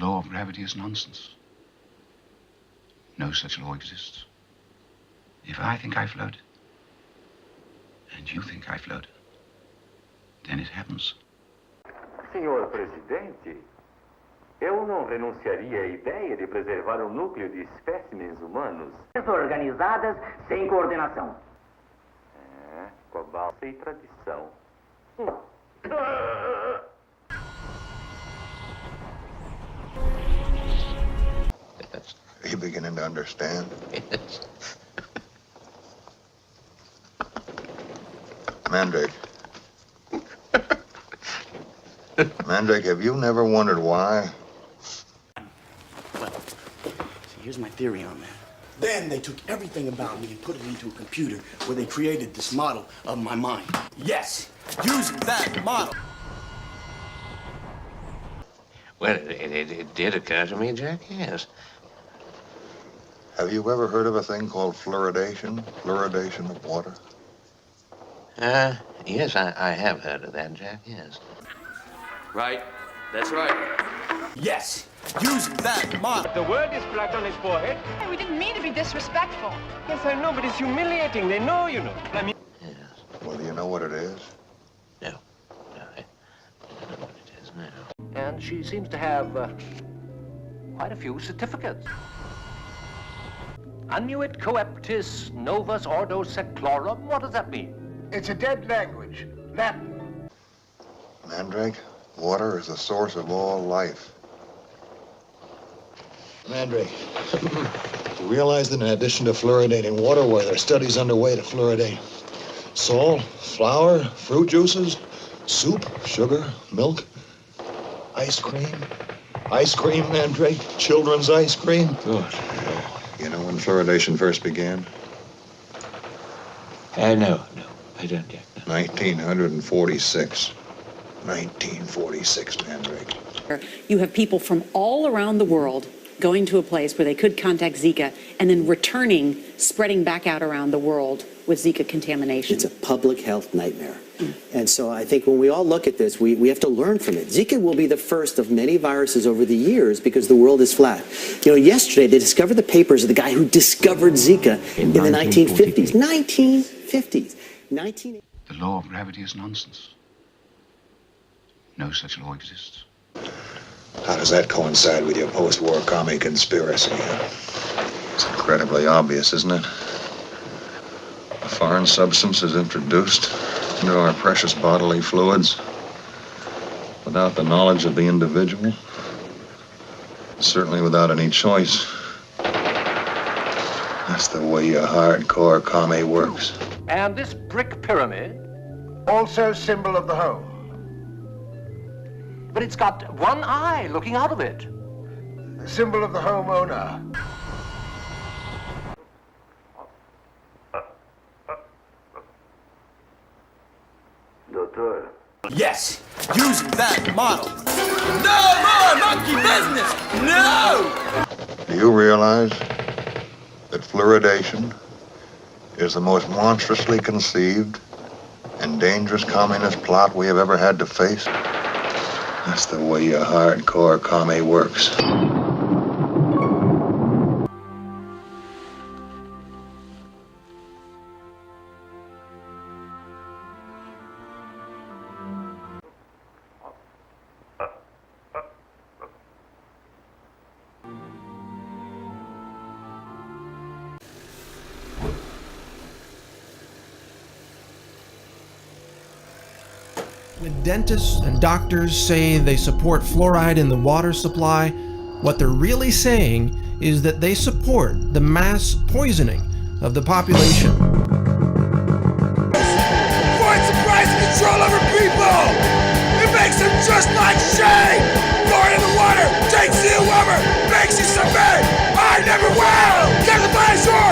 law of gravity is nonsense. No such law exists. If I think I float, and you think I float, then it happens. Senhor Presidente, eu não renunciaria à ideia de preservar o núcleo de espécimes humanos. Organizadas sem coordenação. Cobalta e tradição. Are you beginning to understand? Yes. Mandrake. Mandrake, have you never wondered why? Well, see, here's my theory on that. Then they took everything about me and put it into a computer where they created this model of my mind. Yes, using that model. Well, it did occur to me, Jack, yes. Have you ever heard of a thing called fluoridation? Fluoridation of water? Yes, I have heard of that, Jack, yes. Right, that's right. Yes, using that model. The word is plaque on his forehead. Hey, we didn't mean to be disrespectful. Yes, I know, but it's humiliating. They know, you know. I mean... Yes. Well, do you know what it is? No, I don't know what it is now. And she seems to have quite a few certificates. Annuit coeptis novus ordo seclorum. What does that mean? It's a dead language. Latin. Mandrake, water is the source of all life. Mandrake, you realize that in addition to fluoridating water, where there are studies underway to fluoridate salt, flour, fruit juices, soup, sugar, milk, ice cream, Mandrake, children's ice cream. Good. You know when fluoridation first began? No, I don't yet. No. 1946. 1946, Mandrake. You have people from all around the world going to a place where they could contact Zika and then returning, spreading back out around the world with Zika contamination. It's a public health nightmare. And so I think when we all look at this, we have to learn from it. Zika will be the first of many viruses over the years because the world is flat. You know, yesterday they discovered the papers of the guy who discovered Zika in the 1950s. 1950s. The law of gravity is nonsense. No such law exists. How does that coincide with your post-war commie conspiracy? It's incredibly obvious, isn't it? A foreign substance is introduced into our precious bodily fluids without the knowledge of the individual, certainly without any choice. That's the way a hardcore commie works. And this brick pyramid? Also symbol of the home. But it's got one eye looking out of it. The symbol of the homeowner. Doutor. Yes, using that model. No more monkey business! No! Do you realize that fluoridation is the most monstrously conceived and dangerous communist plot we have ever had to face? That's the way a hardcore commie works. When dentists and doctors say they support fluoride in the water supply, what they're really saying is that they support the mass poisoning of the population. Fluoride supplies control over people! It makes them just like shade! Fluoride in the water takes you over, makes you submit! I never will! Get the dinosaur,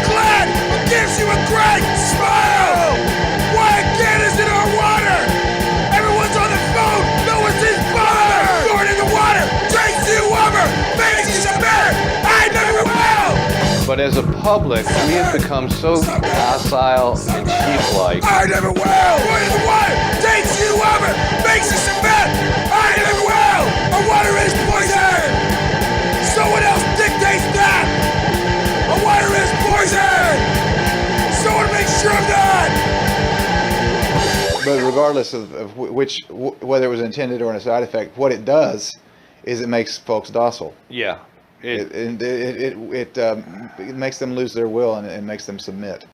clad, and gives you a great smile! Why again is it our water? Everyone's on the phone, no one's in fire! Fluoride in the water takes you over, makes you submit! I never will! But as a public, we have become so docile and sheep-like. I never will! Fluoride in the water takes you over, makes you submit! I never will! Our water is poison! But regardless of whether it was intended or a side effect, what it does is it makes folks docile. Yeah. It makes them lose their will and makes them submit.